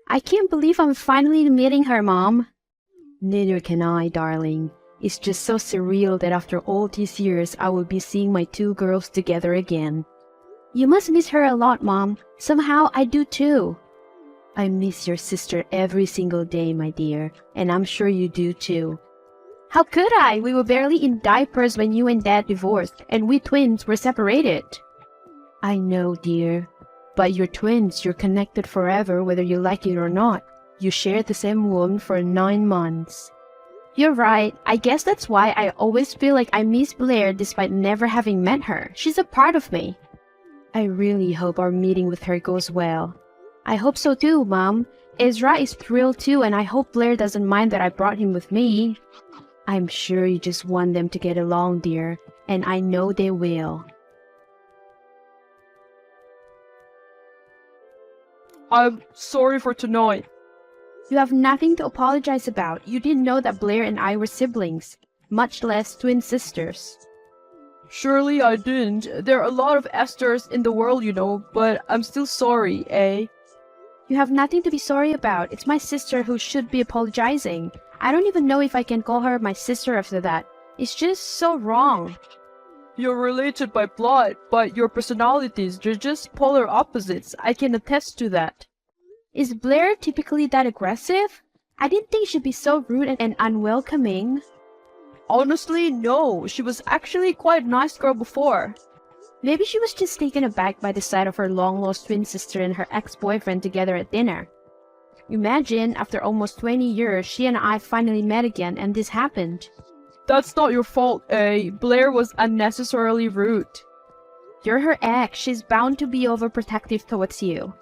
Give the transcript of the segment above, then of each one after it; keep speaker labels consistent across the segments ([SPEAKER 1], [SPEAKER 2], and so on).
[SPEAKER 1] I can't believe I'm finally meeting her, Mom.
[SPEAKER 2] Neither can I, darling. It's just so surreal that after all these years I will be seeing my two girls together again.
[SPEAKER 1] You must miss her a lot, Mom. Somehow I do too.
[SPEAKER 2] I miss your sister every single day, my dear, and I'm sure you do too.
[SPEAKER 1] How could I? We were barely in diapers when you and Dad divorced, and we twins were separated.
[SPEAKER 2] I know, dear. But you're twins, you're connected forever whether you like it or not. You shared the same womb for 9 months.
[SPEAKER 1] You're right. I guess that's why I always feel like I miss Blair despite never having met her. She's a part of me.
[SPEAKER 2] I really hope our meeting with her goes well.
[SPEAKER 1] I hope so too, Mom. Ezra is thrilled too, and I hope Blair doesn't mind that I brought him with me.
[SPEAKER 2] I'm sure you just want them to get along, dear, and I know they will.
[SPEAKER 3] I'm sorry for tonight.
[SPEAKER 1] You have nothing to apologize about. You didn't know that Blair and I were siblings, much less twin sisters.
[SPEAKER 3] Surely I didn't. There are a lot of Esthers in the world, you know, but I'm still sorry, eh?
[SPEAKER 1] You have nothing to be sorry about. It's my sister who should be apologizing. I don't even know if I can call her my sister after that. It's just so wrong.
[SPEAKER 3] You're related by blood, but your personalities, they're just polar opposites. I can attest to that.
[SPEAKER 1] Is Blair typically that aggressive? I didn't think she'd be so rude and unwelcoming.
[SPEAKER 3] Honestly, no. She was actually quite a nice girl before.
[SPEAKER 1] Maybe she was just taken aback by the sight of her long-lost twin sister and her ex-boyfriend together at dinner. Imagine, after almost 20 years, she and I finally met again and this happened.
[SPEAKER 3] That's not your fault, eh? Blair was unnecessarily rude.
[SPEAKER 1] You're her ex. She's bound to be overprotective towards you.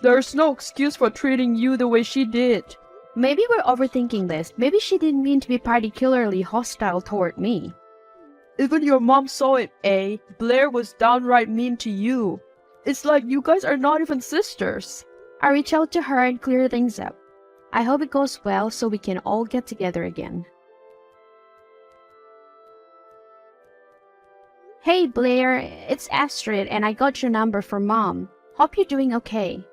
[SPEAKER 3] There's no excuse for treating you the way she did.
[SPEAKER 1] Maybe we're overthinking this. Maybe she didn't mean to be particularly hostile toward me.
[SPEAKER 3] Even your mom saw it, eh? Blair was downright mean to you. It's like you guys are not even sisters.
[SPEAKER 1] I'll reach out to her and clear things up. I hope it goes well so we can all get together again. Hey Blair, it's Astrid and I got your number from Mom. Hope you're doing okay.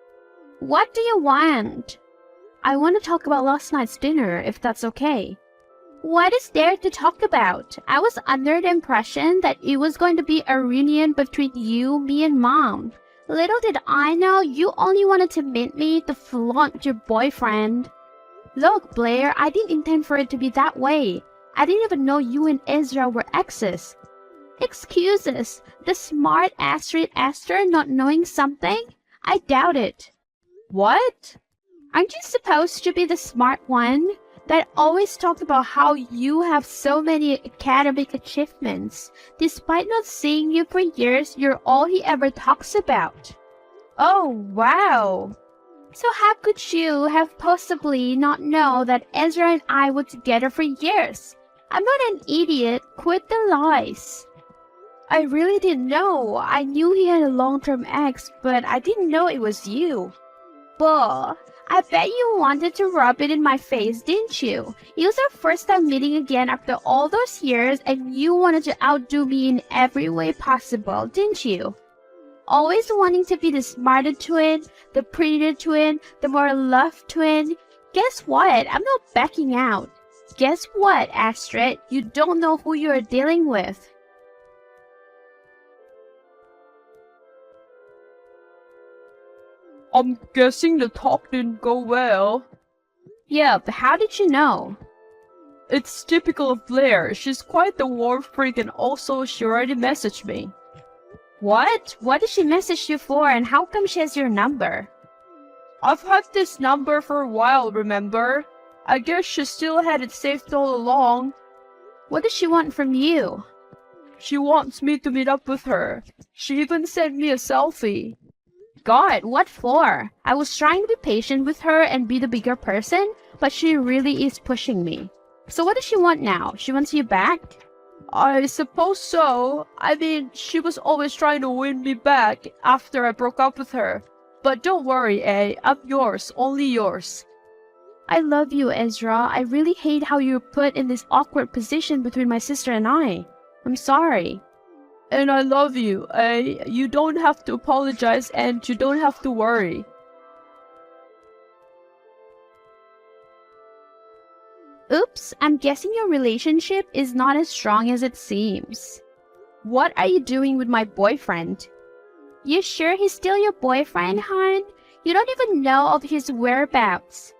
[SPEAKER 1] What do you want? I want to talk about last night's dinner, if that's okay. What is there to talk about? I was under the impression that it was going to be a reunion between you, me, and Mom. Little did I know you only wanted to meet me to flaunt your boyfriend. Look, Blair, I didn't intend for it to be that way. I didn't even know you and Ezra were exes. Excuses? The smart Astrid Esther not knowing something? I doubt it.
[SPEAKER 3] What?
[SPEAKER 1] Aren't you supposed to be the smart one? That always talked about how you have so many academic achievements. Despite not seeing you for years, you're all he ever talks about. Oh, wow. So how could you have possibly not know that Ezra and I were together for years? I'm not an idiot. Quit the lies. I really didn't know. I knew he had a long-term ex, but I didn't know it was you. Bull. I bet you wanted to rub it in my face, didn't you? It was our first time meeting again after all those years, and you wanted to outdo me in every way possible, didn't you? Always wanting to be the smarter twin, the prettier twin, the more loved twin. Guess what? I'm not backing out. Guess what, Astrid? You don't know who you're dealing with.
[SPEAKER 3] I'm guessing the talk didn't go well.
[SPEAKER 1] Yeah, but how did you know?
[SPEAKER 3] It's typical of Blair. She's quite the war freak and also she already messaged me.
[SPEAKER 1] What? What did she message you for and how come she has your number?
[SPEAKER 3] I've had this number for a while, remember? I guess she still had it saved all along.
[SPEAKER 1] What does she want from you?
[SPEAKER 3] She wants me to meet up with her. She even sent me a selfie.
[SPEAKER 1] God, what for? I was trying to be patient with her and be the bigger person, but she really is pushing me. So what does she want now? She wants you back?
[SPEAKER 3] I suppose so. I mean, she was always trying to win me back after I broke up with her. But don't worry, I'm yours, only yours.
[SPEAKER 1] I love you, Ezra. I really hate how you're put in this awkward position between my sister and I. I'm sorry.
[SPEAKER 3] And I love you, You don't have to apologize and you don't have to worry.
[SPEAKER 1] Oops, I'm guessing your relationship is not as strong as it seems.
[SPEAKER 3] What are you doing with my boyfriend?
[SPEAKER 1] You sure he's still your boyfriend, hon? You don't even know of his whereabouts.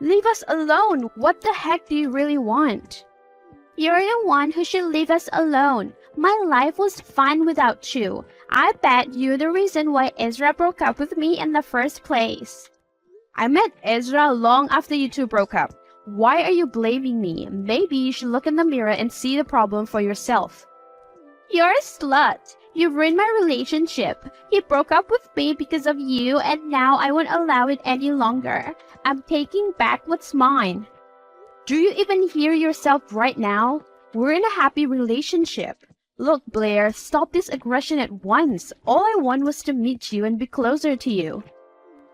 [SPEAKER 3] Leave us alone. What the heck do you really want?
[SPEAKER 1] You're the one who should leave us alone. My life was fine without you. I bet you're the reason why Ezra broke up with me in the first place.
[SPEAKER 3] I met Ezra long after you two broke up. Why are you blaming me? Maybe you should look in the mirror and see the problem for yourself.
[SPEAKER 1] You're a slut. You ruined my relationship. He broke up with me because of you, and now I won't allow it any longer. I'm taking back what's mine.
[SPEAKER 3] Do you even hear yourself right now? We're in a happy relationship. Look, Blair, stop this aggression at once. All I want was to meet you and be closer to you.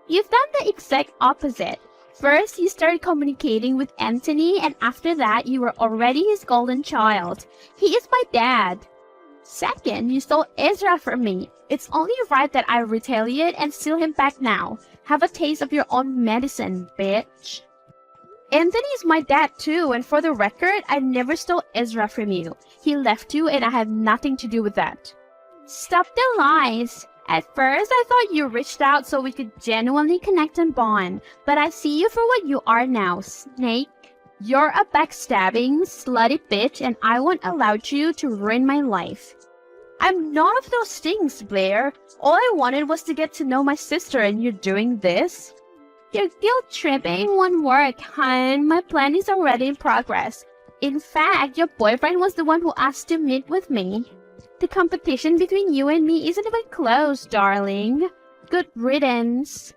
[SPEAKER 1] You've done the exact opposite. First, you started communicating with Anthony, and after that, you were already his golden child. He is my dad. Second, you stole Ezra from me. It's only right that I retaliate and steal him back now. Have a taste of your own medicine, bitch.
[SPEAKER 3] Anthony is my dad too, and for the record, I never stole Ezra from you. He left you and I had nothing to do with that.
[SPEAKER 1] Stop the lies. At first, I thought you reached out so we could genuinely connect and bond, but I see you for what you are now, Snake. You're a backstabbing, slutty bitch, and I won't allow you to ruin my life.
[SPEAKER 3] I'm none of those things, Blair. All I wanted was to get to know my sister, and you're doing this?
[SPEAKER 1] Your guilt tripping won't work, hon. My plan is already in progress. In fact, your boyfriend was the one who asked to meet with me. The competition between you and me isn't even close, darling. Good riddance.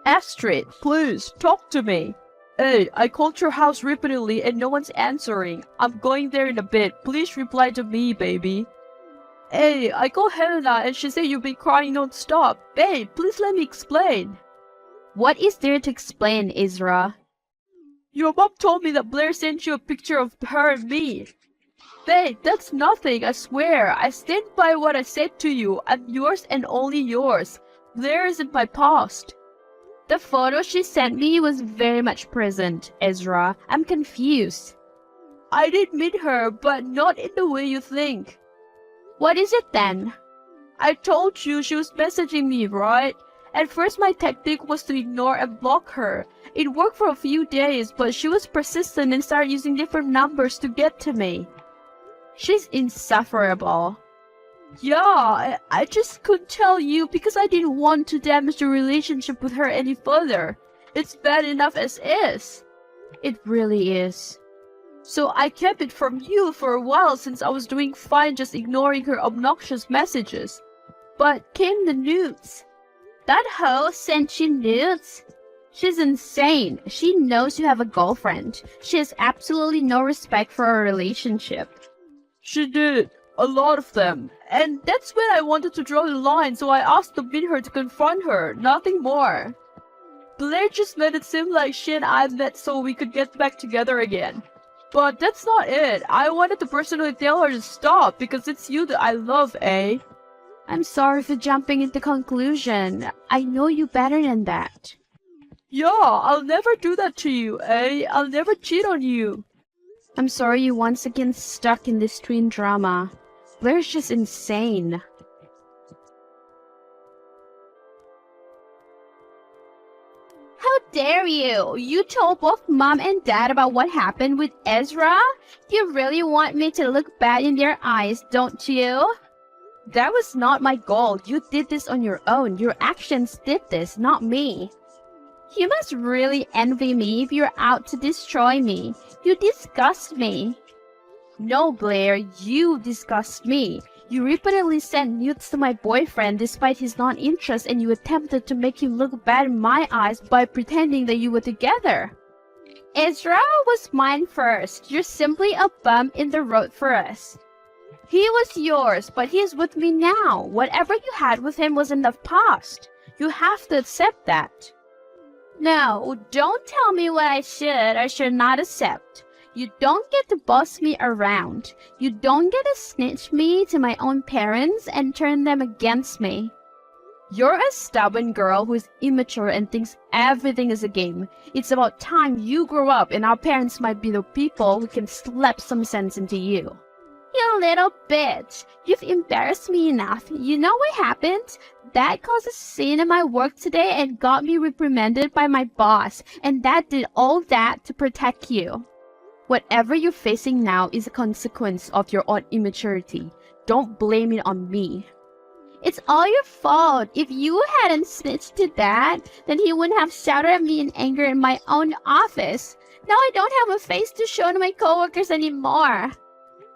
[SPEAKER 3] Astrid, please, talk to me. Hey, I called your house repeatedly and no one's answering. I'm going there in a bit. Please reply to me, baby. Hey, I called Helena and she said you've been crying non-stop. Babe, please let me explain.
[SPEAKER 2] What is there to explain, Ezra?
[SPEAKER 3] Your mom told me that Blair sent you a picture of her and me. Babe, that's nothing, I swear. I stand by what I said to you. I'm yours and only yours. Blair isn't my past.
[SPEAKER 2] The photo she sent me was very much present, Ezra. I'm confused.
[SPEAKER 3] I did meet her, but not in the way you think.
[SPEAKER 1] What is it then?
[SPEAKER 3] I told you she was messaging me, right? At first my tactic was to ignore and block her. It worked for a few days, but she was persistent and started using different numbers to get to me.
[SPEAKER 2] She's insufferable.
[SPEAKER 3] Yeah, I just couldn't tell you because I didn't want to damage the relationship with her any further. It's bad enough as is.
[SPEAKER 2] It really is.
[SPEAKER 3] So I kept it from you for a while since I was doing fine just ignoring her obnoxious messages. But came the nudes.
[SPEAKER 1] That hoe sent you nudes? She's insane. She knows you have a girlfriend. She has absolutely no respect for our relationship.
[SPEAKER 3] She did. A lot of them. And that's when I wanted to draw the line, so I asked to meet her to confront her. Nothing more. Blair just made it seem like she and I met so we could get back together again. But that's not it. I wanted to personally tell her to stop because it's you that I love, eh?
[SPEAKER 2] I'm sorry for jumping into conclusion. I know you better than that.
[SPEAKER 3] Yeah, I'll never do that to you, eh? I'll never cheat on you.
[SPEAKER 2] I'm sorry you're once again stuck in this twin drama. Blair's just insane.
[SPEAKER 1] How dare you? You told both mom and dad about what happened with Ezra? You really want me to look bad in their eyes, don't you?
[SPEAKER 2] That was not my goal. You did this on your own. Your actions did this, not me.
[SPEAKER 1] You must really envy me if you're out to destroy me. You disgust me.
[SPEAKER 2] No, Blair, you disgust me. You repeatedly sent nudes to my boyfriend despite his non-interest, and you attempted to make him look bad in my eyes by pretending that you were together.
[SPEAKER 1] Ezra was mine first. You're simply a bump in the road for us. He was yours, but he's with me now. Whatever you had with him was in the past. You have to accept that. No, don't tell me what I should or should not accept. You don't get to boss me around. You don't get to snitch me to my own parents and turn them against me.
[SPEAKER 2] You're a stubborn girl who is immature and thinks everything is a game. It's about time you grow up and our parents might be the people who can slap some sense into you.
[SPEAKER 1] You little bitch. You've embarrassed me enough. You know what happened? That caused a scene in my work today and got me reprimanded by my boss. And Dad did all that to protect you.
[SPEAKER 2] Whatever you're facing now is a consequence of your own immaturity. Don't blame it on me.
[SPEAKER 1] It's all your fault. If you hadn't snitched to Dad, then he wouldn't have shouted at me in anger in my own office. Now I don't have a face to show to my coworkers anymore.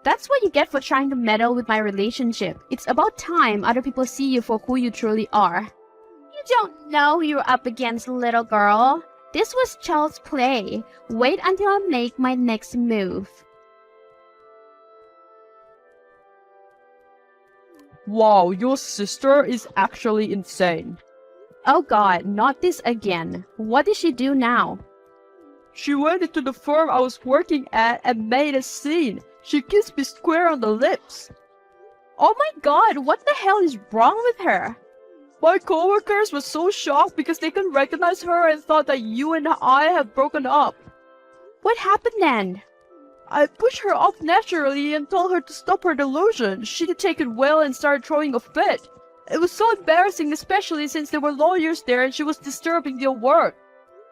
[SPEAKER 2] That's what you get for trying to meddle with my relationship. It's about time other people see you for who you truly are.
[SPEAKER 1] You don't know who you're up against, little girl. This was child's play. Wait until I make my next move.
[SPEAKER 3] Wow, your sister is actually insane.
[SPEAKER 2] Oh God, not this again. What did she do now?
[SPEAKER 3] She went into the firm I was working at and made a scene. She kissed me square on the lips.
[SPEAKER 2] Oh my God, what the hell is wrong with her?
[SPEAKER 3] My coworkers were so shocked because they couldn't recognize her and thought that you and I had broken up.
[SPEAKER 2] What happened then?
[SPEAKER 3] I pushed her off naturally and told her to stop her delusion. She didn't take it well and started throwing a fit. It was so embarrassing, especially since there were lawyers there and she was disturbing their work.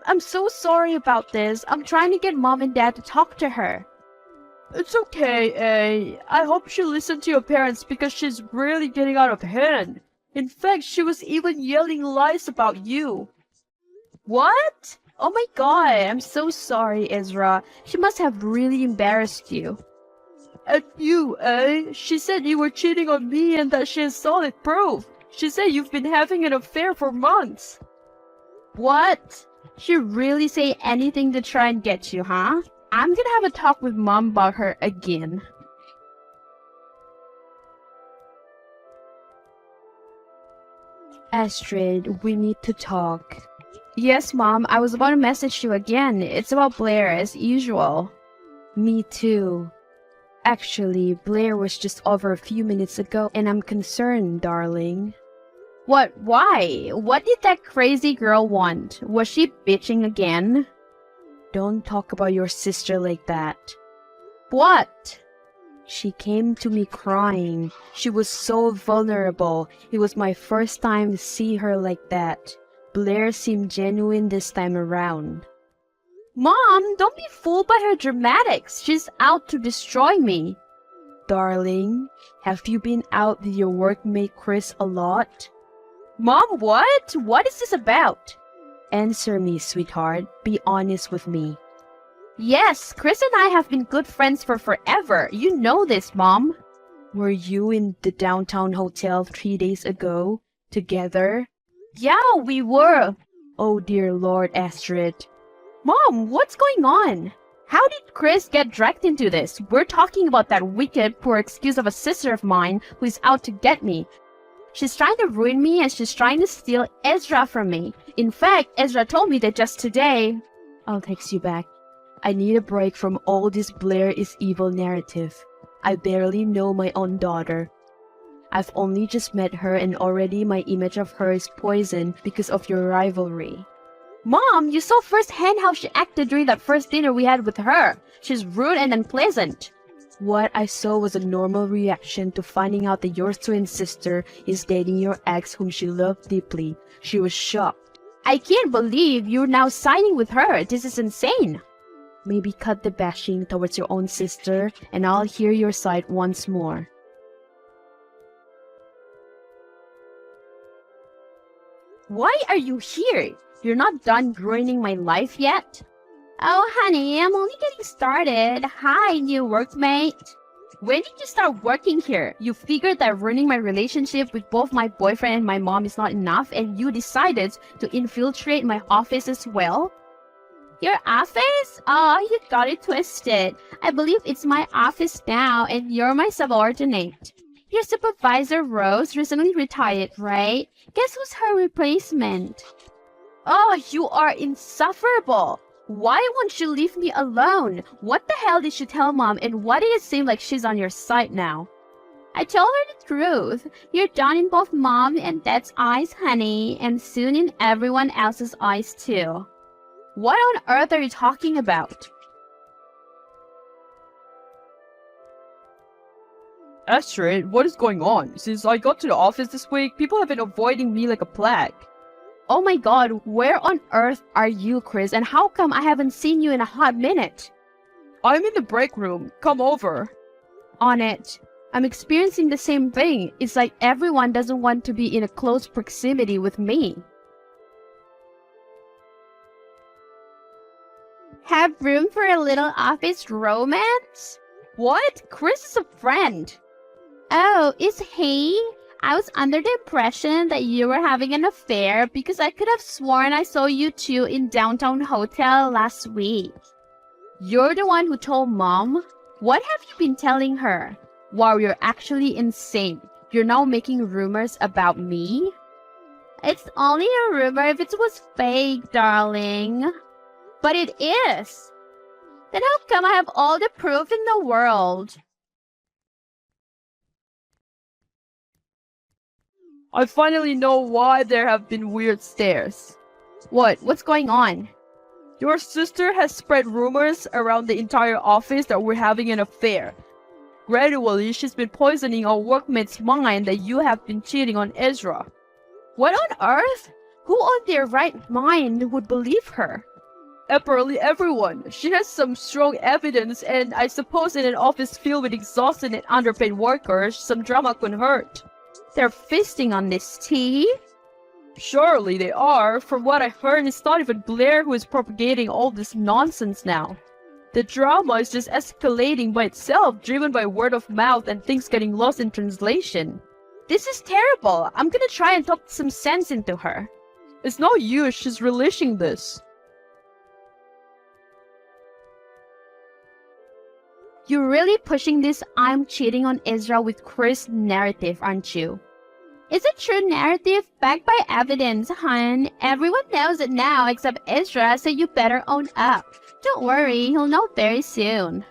[SPEAKER 2] I'm so sorry about this. I'm trying to get Mom and Dad to talk to her.
[SPEAKER 3] It's okay, A. I hope she listened to your parents because she's really getting out of hand. In fact, she was even yelling lies about you.
[SPEAKER 2] What? Oh my God, I'm so sorry, Ezra. She must have really embarrassed you.
[SPEAKER 3] And you, eh? She said you were cheating on me and that she has solid proof. She said you've been having an affair for months.
[SPEAKER 2] What? She really say anything to try and get you, huh? I'm gonna have a talk with Mom about her again. Astrid, we need to talk. Yes, Mom, I was about to message you again. It's about Blair, as usual. Me too. Actually, Blair was just over a few minutes ago, and I'm concerned, darling. What? Why? What did that crazy girl want? Was she bitching again? Don't talk about your sister like that. What? She came to me crying. She was so vulnerable. It was my first time to see her like that. Blair seemed genuine this time around. Mom, don't be fooled by her dramatics. She's out to destroy me. Darling, have you been out with your workmate Chris a lot? Mom, what? What is this about? Answer me, sweetheart. Be honest with me. Yes, Chris and I have been good friends for forever. You know this, Mom. Were you in the downtown hotel 3 days ago? Together? Yeah, we were. Oh dear Lord, Astrid. Mom, what's going on? How did Chris get dragged into this? We're talking about that wicked, poor excuse of a sister of mine who is out to get me. She's trying to ruin me and she's trying to steal Ezra from me. In fact, Ezra told me that just today. I'll text you back. I need a break from all this Blair is evil narrative. I barely know my own daughter. I've only just met her and already my image of her is poisoned because of your rivalry. Mom, you saw firsthand how she acted during that first dinner we had with her. She's rude and unpleasant. What I saw was a normal reaction to finding out that your twin sister is dating your ex whom she loved deeply. She was shocked. I can't believe you're now siding with her. This is insane. Maybe cut the bashing towards your own sister and I'll hear your side once more. Why are you here? You're not done ruining my life yet?
[SPEAKER 1] Oh, honey, I'm only getting started. Hi, new workmate.
[SPEAKER 2] When did you start working here? You figured that ruining my relationship with both my boyfriend and my mom is not enough and you decided to infiltrate my office as well?
[SPEAKER 1] Your office? Oh, you got it twisted. I believe it's my office now and you're my subordinate. Your supervisor, Rose, recently retired, right? Guess who's her replacement?
[SPEAKER 2] Oh, you are insufferable. Why won't you leave me alone? What the hell did you tell Mom and why did it seem like she's on your side now?
[SPEAKER 1] I told her the truth. You're done in both Mom and Dad's eyes, honey, and soon in everyone else's eyes too.
[SPEAKER 2] What on earth are you talking about?
[SPEAKER 3] Astrid, what is going on? Since I got to the office this week, people have been avoiding me like a plague.
[SPEAKER 2] Oh my god, where on earth are you, Chris? And how come I haven't seen you in a hot minute?
[SPEAKER 3] I'm in the break room. Come over.
[SPEAKER 2] On it. I'm experiencing the same thing. It's like everyone doesn't want to be in a close proximity with me.
[SPEAKER 1] Have room for a little office romance?
[SPEAKER 2] What? Chris is a friend.
[SPEAKER 1] Oh, is he? I was under the impression that you were having an affair because I could have sworn I saw you two in downtown hotel last week.
[SPEAKER 2] You're the one who told Mom? What have you been telling her? Wow, you're actually insane. You're now making rumors about me?
[SPEAKER 1] It's only a rumor if it was fake, darling.
[SPEAKER 2] But it is.
[SPEAKER 1] Then how come I have all the proof in the world?
[SPEAKER 3] I finally know why there have been weird stares.
[SPEAKER 2] What? What's going on?
[SPEAKER 3] Your sister has spread rumors around the entire office that we're having an affair. Gradually, she's been poisoning our workmates' mind that you have been cheating on Ezra.
[SPEAKER 2] What on earth? Who on their right mind would believe her?
[SPEAKER 3] Apparently everyone. She has some strong evidence, and I suppose in an office filled with exhausted and underpaid workers, some drama couldn't hurt.
[SPEAKER 2] They're feasting on this tea?
[SPEAKER 3] Surely they are. From what I heard, it's not even Blair who is propagating all this nonsense now. The drama is just escalating by itself, driven by word of mouth and things getting lost in translation.
[SPEAKER 2] This is terrible. I'm gonna try and talk some sense into her.
[SPEAKER 3] It's no use, she's relishing this.
[SPEAKER 2] You're really pushing this I'm cheating on Ezra with Chris narrative, aren't you?
[SPEAKER 1] It's a true narrative backed by evidence, hon. Everyone knows it now except Ezra, so you better own up. Don't worry, he'll know very soon.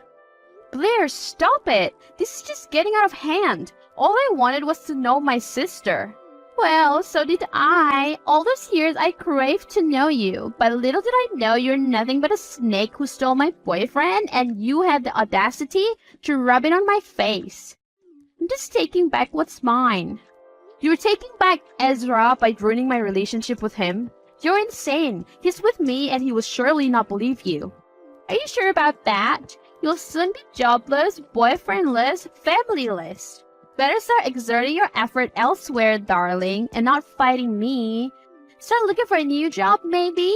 [SPEAKER 2] Blair, stop it! This is just getting out of hand. All I wanted was to know my sister.
[SPEAKER 1] Well, so did I. All those years I craved to know you, but little did I know you're nothing but a snake who stole my boyfriend, and you had the audacity to rub it on my face. I'm just taking back what's mine.
[SPEAKER 2] You're taking back Ezra by ruining my relationship with him? You're insane. He's with me and he will surely not believe you.
[SPEAKER 1] Are you sure about that? You'll soon be jobless, boyfriendless, familyless. Better start exerting your effort elsewhere, darling, and not fighting me. Start looking for a new job, maybe?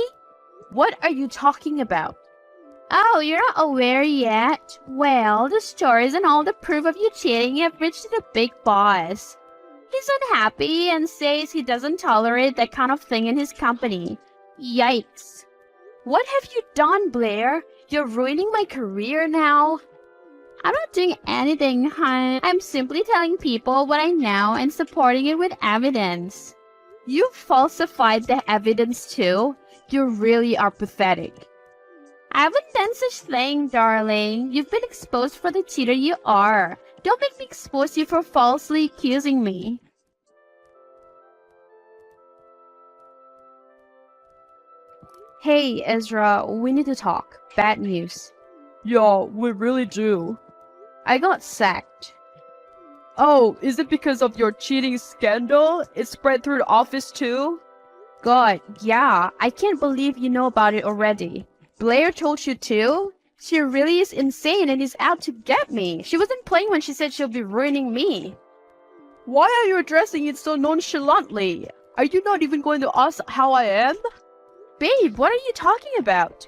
[SPEAKER 2] What are you talking about?
[SPEAKER 1] Oh, you're not aware yet? Well, the stories and all the proof of you cheating have reached the big boss. He's unhappy and says he doesn't tolerate that kind of thing in his company. Yikes.
[SPEAKER 2] What have you done, Blair? You're ruining my career now.
[SPEAKER 1] I'm not doing anything, hon. I'm simply telling people what I know and supporting it with evidence.
[SPEAKER 2] You falsified the evidence too? You really are pathetic.
[SPEAKER 1] I haven't done such thing, darling. You've been exposed for the cheater you are. Don't make me expose you for falsely accusing me.
[SPEAKER 2] Hey, Ezra, we need to talk. Bad news.
[SPEAKER 3] Yeah, we really do.
[SPEAKER 2] I got sacked.
[SPEAKER 3] Oh, is it because of your cheating scandal? It spread through the office too?
[SPEAKER 2] God, yeah. I can't believe you know about it already. Blair told you too? She really is insane and is out to get me. She wasn't playing when she said she'll be ruining me.
[SPEAKER 3] Why are you addressing it so nonchalantly? Are you not even going to ask how I am?
[SPEAKER 2] Babe, what are you talking about?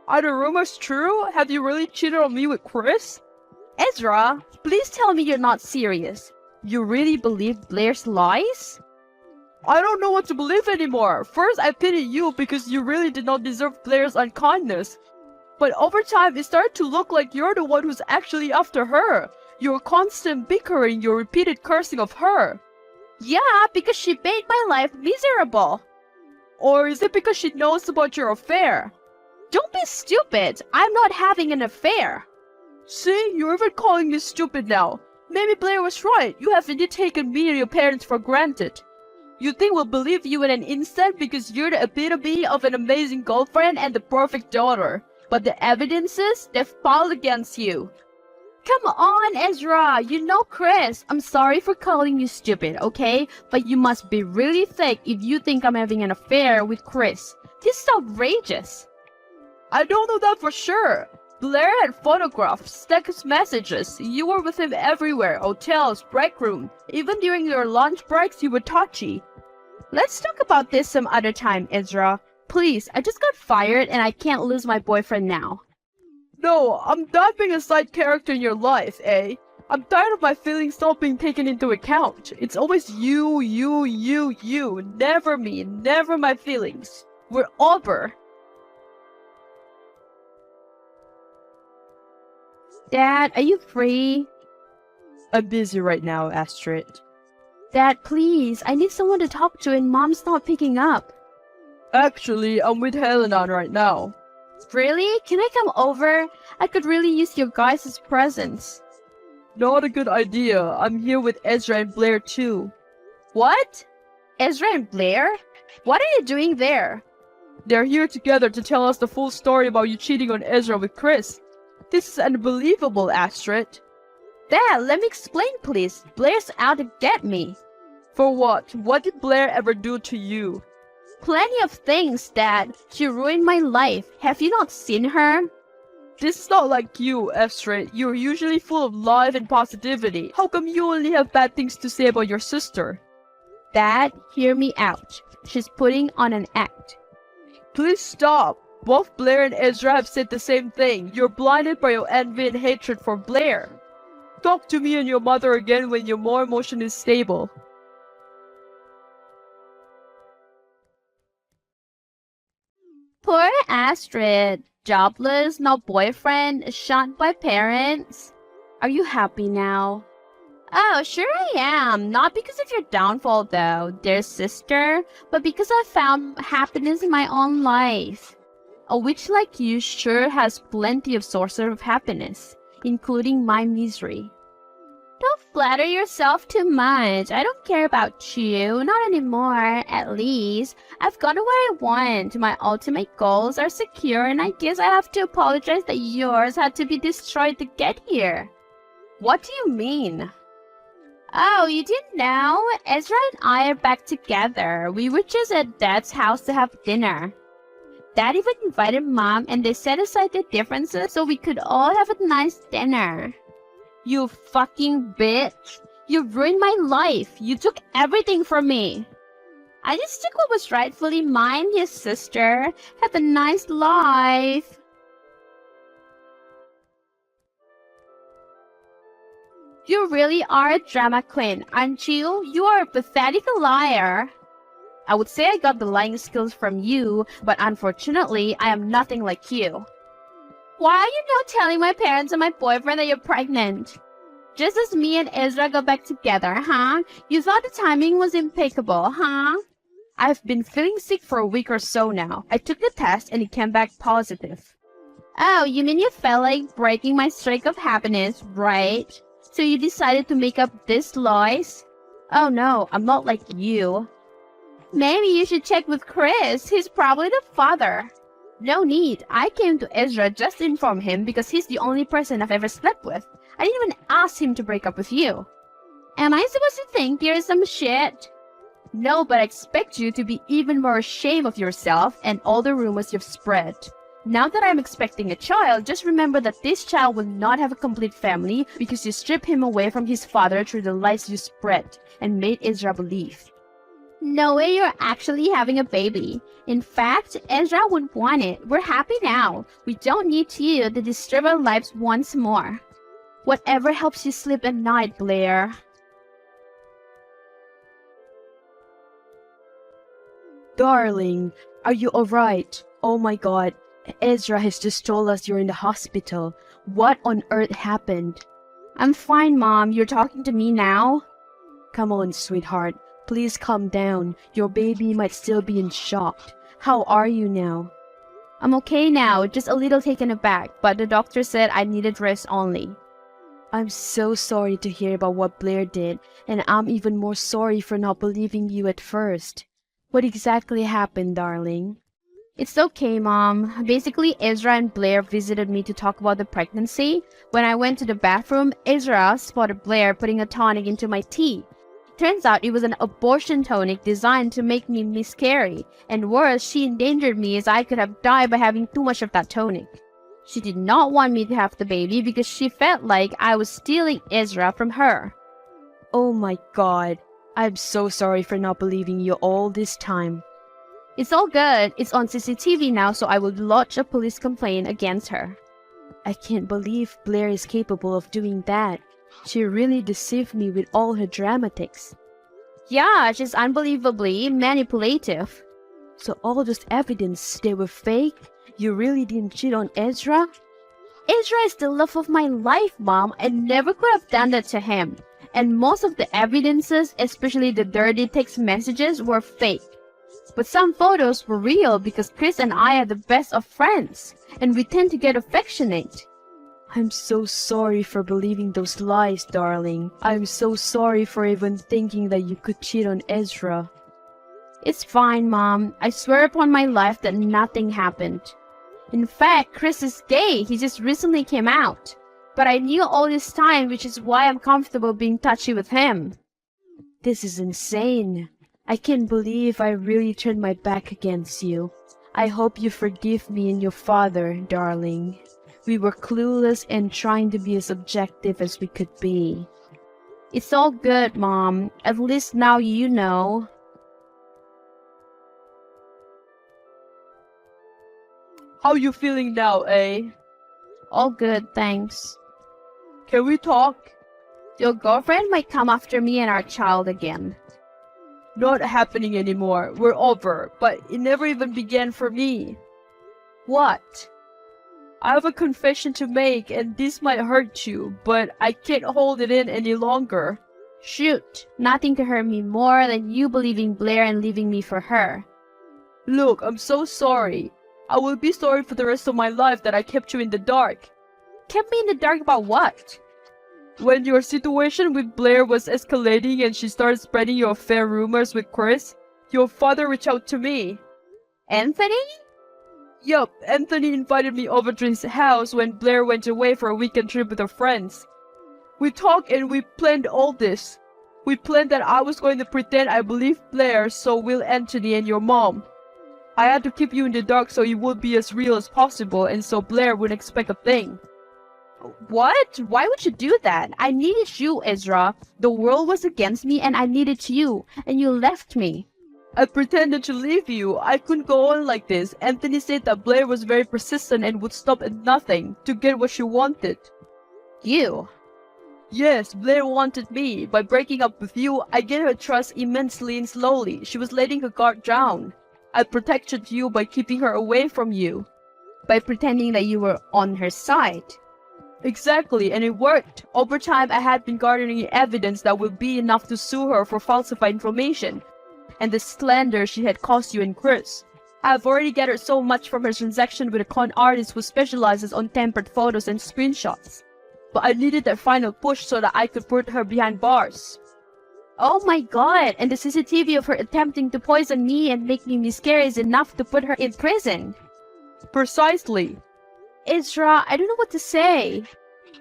[SPEAKER 3] Are the rumors true? Have you really cheated on me with Chris?
[SPEAKER 2] Ezra, please tell me you're not serious. You really believe Blair's lies?
[SPEAKER 3] I don't know what to believe anymore. First, I pitied you because you really did not deserve Blair's unkindness. But over time, it started to look like you're the one who's actually after her. Your constant bickering, your repeated cursing of her.
[SPEAKER 2] Yeah, because she made my life miserable.
[SPEAKER 3] Or is it because she knows about your affair?
[SPEAKER 2] Don't be stupid. I'm not having an affair.
[SPEAKER 3] See, you're even calling me stupid now. Maybe Blair was right. You have indeed taken me and your parents for granted. You think we'll believe you in an instant because you're the epitome of an amazing girlfriend and the perfect daughter. But the evidences, they've piled against you.
[SPEAKER 2] Come on, Ezra. You know Chris. I'm sorry for calling you stupid, okay? But you must be really thick if you think I'm having an affair with Chris. This is outrageous.
[SPEAKER 3] I don't know that for sure. Blair had photographs, text messages. You were with him everywhere, hotels, break room. Even during your lunch breaks, you were touchy.
[SPEAKER 2] Let's talk about this some other time, Ezra. Please, I just got fired and I can't lose my boyfriend now.
[SPEAKER 3] No, I'm done being a side character in your life, eh? I'm tired of my feelings not being taken into account. It's always you. Never me, never my feelings. We're over.
[SPEAKER 2] Dad, are you free?
[SPEAKER 3] I'm busy right now, Astrid.
[SPEAKER 2] Dad, please, I need someone to talk to and Mom's not picking up.
[SPEAKER 3] Actually, I'm with Helena right now.
[SPEAKER 2] Really? Can I come over? I could really use your guys' presence.
[SPEAKER 3] Not a good idea. I'm here with Ezra and Blair too.
[SPEAKER 2] What? Ezra and Blair? What are you doing there?
[SPEAKER 3] They're here together to tell us the full story about you cheating on Ezra with Chris. This is unbelievable, Astrid.
[SPEAKER 2] Dad, let me explain, please. Blair's out to get me.
[SPEAKER 3] For what? What did Blair ever do to you?
[SPEAKER 2] Plenty of things, Dad. She ruined my life. Have you not seen her?
[SPEAKER 3] This is not like you, Astrid. You're usually full of life and positivity. How come you only have bad things to say about your sister?
[SPEAKER 2] Dad, hear me out. She's putting on an act.
[SPEAKER 3] Please stop. Both Blair and Ezra have said the same thing. You're blinded by your envy and hatred for Blair. Talk to me and your mother again when you're more emotionally stable.
[SPEAKER 2] Poor Astrid. Jobless, no boyfriend, shunned by parents. Are you happy now? Oh, sure I am. Not because of your downfall though, dear sister, but because I found happiness in my own life. A witch like you sure has plenty of sources of happiness, including my misery. Don't flatter yourself too much. I don't care about you. Not anymore, at least. I've gotten what I want. My ultimate goals are secure, and I guess I have to apologize that yours had to be destroyed to get here. What do you mean? Oh, you didn't know? Ezra and I are back together. We were just at Dad's house to have dinner. Dad even invited Mom, and they set aside their differences so we could all have a nice dinner. You fucking bitch. You ruined my life. You took everything from me. I just took what was rightfully mine, your sister. Have a nice life. You really are a drama queen, aren't you? You are a pathetic liar. I would say I got the lying skills from you, but unfortunately, I am nothing like you. Why are you now telling my parents and my boyfriend that you're pregnant? Just as me and Ezra got back together, huh? You thought the timing was impeccable, huh? I've been feeling sick for a week or so now. I took the test and it came back positive. Oh, you mean you felt like breaking my streak of happiness, right? So you decided to make up these lies? Oh no, I'm not like you. Maybe you should check with Chris. He's probably the father. No need. I came to Ezra just to inform him because he's the only person I've ever slept with. I didn't even ask him to break up with you. Am I supposed to think you're some shit? No, but I expect you to be even more ashamed of yourself and all the rumors you've spread. Now that I'm expecting a child, just remember that this child will not have a complete family because you stripped him away from his father through the lies you spread and made Ezra believe. No way you're actually having a baby. In fact, Ezra would want it. We're happy now. We don't need you to disturb our lives once more. Whatever helps you sleep at night, Blair.
[SPEAKER 4] Darling, are you alright? Oh my god, Ezra has just told us you're in the hospital. What on earth happened?
[SPEAKER 2] I'm fine, Mom. You're talking to me now?
[SPEAKER 4] Come on, sweetheart. Please calm down. Your baby might still be in shock. How are you now?
[SPEAKER 2] I'm okay now, just a little taken aback, but the doctor said I needed rest only.
[SPEAKER 4] I'm so sorry to hear about what Blair did, and I'm even more sorry for not believing you at first. What exactly happened, darling?
[SPEAKER 2] It's okay, Mom. Basically, Ezra and Blair visited me to talk about the pregnancy. When I went to the bathroom, Ezra spotted Blair putting a tonic into my tea. Turns out it was an abortion tonic designed to make me miscarry, and worse, she endangered me as I could have died by having too much of that tonic. She did not want me to have the baby because she felt like I was stealing Ezra from her.
[SPEAKER 4] Oh my god. I'm so sorry for not believing you all this time.
[SPEAKER 2] It's all good. It's on CCTV now, so I will lodge a police complaint against her.
[SPEAKER 4] I can't believe Blair is capable of doing that. She really deceived me with all her dramatics.
[SPEAKER 2] Yeah, she's unbelievably manipulative.
[SPEAKER 4] So all those evidence, they were fake? You really didn't cheat on Ezra?
[SPEAKER 2] Ezra is the love of my life, Mom. I never could have done that to him. And most of the evidences, especially the dirty text messages, were fake. But some photos were real because Chris and I are the best of friends, and we tend to get affectionate.
[SPEAKER 4] I'm so sorry for believing those lies, darling. I'm so sorry for even thinking that you could cheat on Ezra.
[SPEAKER 2] It's fine, Mom. I swear upon my life that nothing happened. In fact, Chris is gay. He just recently came out. But I knew all this time, which is why I'm comfortable being touchy with him.
[SPEAKER 4] This is insane. I can't believe I really turned my back against you. I hope you forgive me and your father, darling. We were clueless and trying to be as objective as we could be.
[SPEAKER 2] It's all good, Mom. At least now you know.
[SPEAKER 3] How you feeling now, eh?
[SPEAKER 2] All good, thanks.
[SPEAKER 3] Can we talk?
[SPEAKER 2] Your girlfriend might come after me and our child again.
[SPEAKER 3] Not happening anymore. We're over. But it never even began for me.
[SPEAKER 2] What?
[SPEAKER 3] I have a confession to make, and this might hurt you, but I can't hold it in any longer.
[SPEAKER 2] Shoot. Nothing could hurt me more than you believing Blair and leaving me for her.
[SPEAKER 3] Look, I'm so sorry. I will be sorry for the rest of my life that I kept you in the dark.
[SPEAKER 2] Kept me in the dark about what?
[SPEAKER 3] When your situation with Blair was escalating and she started spreading your affair rumors with Chris, your father reached out to me.
[SPEAKER 2] Anthony?
[SPEAKER 3] Yup, Anthony invited me over to his house when Blair went away for a weekend trip with her friends. We talked and we planned all this. We planned that I was going to pretend I believed Blair, so will Anthony and your mom. I had to keep you in the dark so it would be as real as possible and so Blair wouldn't expect a thing.
[SPEAKER 2] What? Why would you do that? I needed you, Ezra. The world was against me and I needed you, and you left me.
[SPEAKER 3] I pretended to leave you. I couldn't go on like this. Anthony said that Blair was very persistent and would stop at nothing to get what she wanted.
[SPEAKER 2] You?
[SPEAKER 3] Yes, Blair wanted me. By breaking up with you, I gained her trust immensely and slowly. She was letting her guard down. I protected you by keeping her away from you.
[SPEAKER 2] By pretending that you were on her side.
[SPEAKER 3] Exactly, and it worked. Over time, I had been garnering evidence that would be enough to sue her for falsified information and the slander she had caused you and Chris. I have already gathered so much from her transaction with a con artist who specializes on tempered photos and screenshots. But I needed that final push so that I could put her behind bars.
[SPEAKER 2] Oh my god, and the CCTV of her attempting to poison me and make me miscarry is enough to put her in prison.
[SPEAKER 3] Precisely.
[SPEAKER 2] Ezra, I don't know what to say.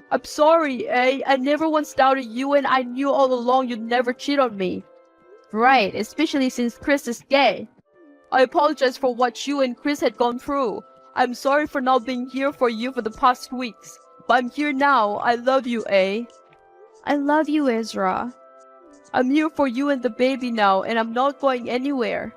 [SPEAKER 3] I'm sorry, eh? I never once doubted you and I knew all along you'd never cheat on me.
[SPEAKER 2] Right, especially since Chris is gay.
[SPEAKER 3] I apologize for what you and Chris had gone through. I'm sorry for not being here for you for the past weeks. But I'm here now. I love you, eh?
[SPEAKER 2] I love you, Ezra.
[SPEAKER 3] I'm here for you and the baby now, and I'm not going anywhere.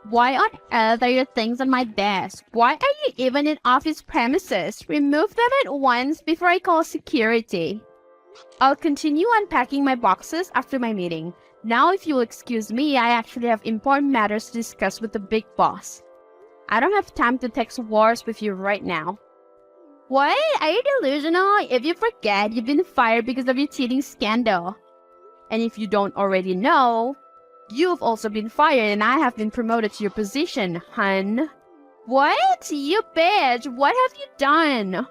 [SPEAKER 2] Why on earth are your things on my desk? Why are you even in office premises? Remove them at once before I call security. I'll continue unpacking my boxes after my meeting. Now, if you'll excuse me, I actually have important matters to discuss with the big boss. I don't have time to text wars with you right now. What? Are you delusional? If you forget, you've been fired because of your cheating scandal. And if you don't already know, you've also been fired and I have been promoted to your position, hun.
[SPEAKER 1] What? You bitch! What have you done?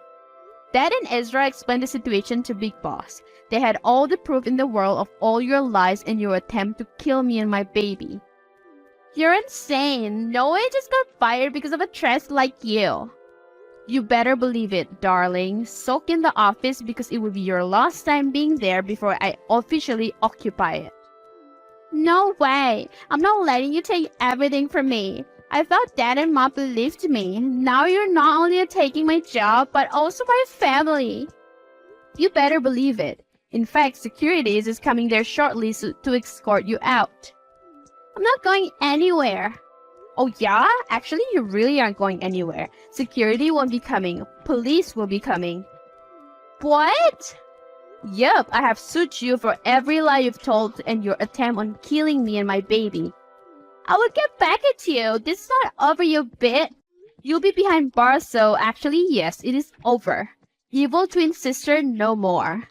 [SPEAKER 1] Dad and Ezra explained the situation to Big Boss. They had all the proof in the world of all your lies and your attempt to kill me and my baby. You're insane. No one just got fired because of a trash like you. You better believe it, darling. Soak in the office because it will be your last time being there before I officially occupy it. No way. I'm not letting you take everything from me. I thought Dad and Mom believed me. Now you're not only taking my job, but also my family. You better believe it. In fact, security is coming there shortly to escort you out. I'm not going anywhere. Oh yeah? Actually, you really aren't going anywhere. Security won't be coming. Police will be coming. What? Yup, I have sued you for every lie you've told and your attempt on killing me and my baby. I will get back at you. This is not over, you bit. You'll be behind bars, so actually, yes, it is over. Evil twin sister, no more.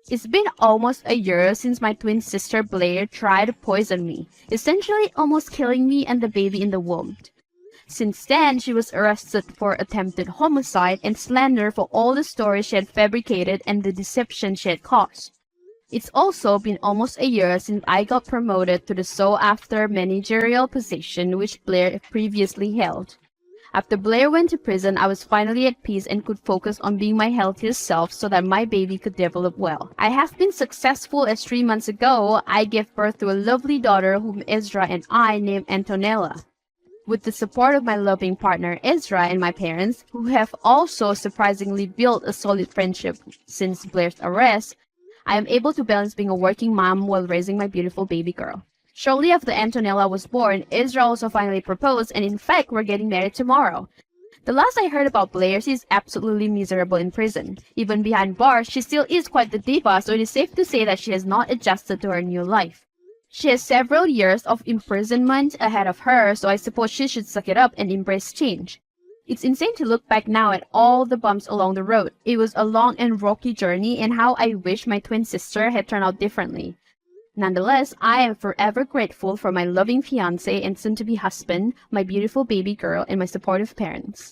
[SPEAKER 1] It's been almost a year since my twin sister Blair tried to poison me, essentially almost killing me and the baby in the womb. Since then, she was arrested for attempted homicide and slander for all the stories she had fabricated and the deception she had caused. It's also been almost a year since I got promoted to the sought-after managerial position which Blair previously held. After Blair went to prison, I was finally at peace and could focus on being my healthiest self so that my baby could develop well. I have been successful as 3 months ago, I gave birth to a lovely daughter whom Ezra and I named Antonella. With the support of my loving partner Ezra and my parents, who have also surprisingly built a solid friendship since Blair's arrest, I am able to balance being a working mom while raising my beautiful baby girl. Shortly after Antonella was born, Ezra also finally proposed, and in fact, we're getting married tomorrow. The last I heard about Blair, she is absolutely miserable in prison. Even behind bars, she still is quite the diva, so it is safe to say that she has not adjusted to her new life. She has several years of imprisonment ahead of her, so I suppose she should suck it up and embrace change. It's insane to look back now at all the bumps along the road. It was a long and rocky journey, and how I wish my twin sister had turned out differently. Nonetheless, I am forever grateful for my loving fiancé and soon-to-be husband, my beautiful baby girl, and my supportive parents.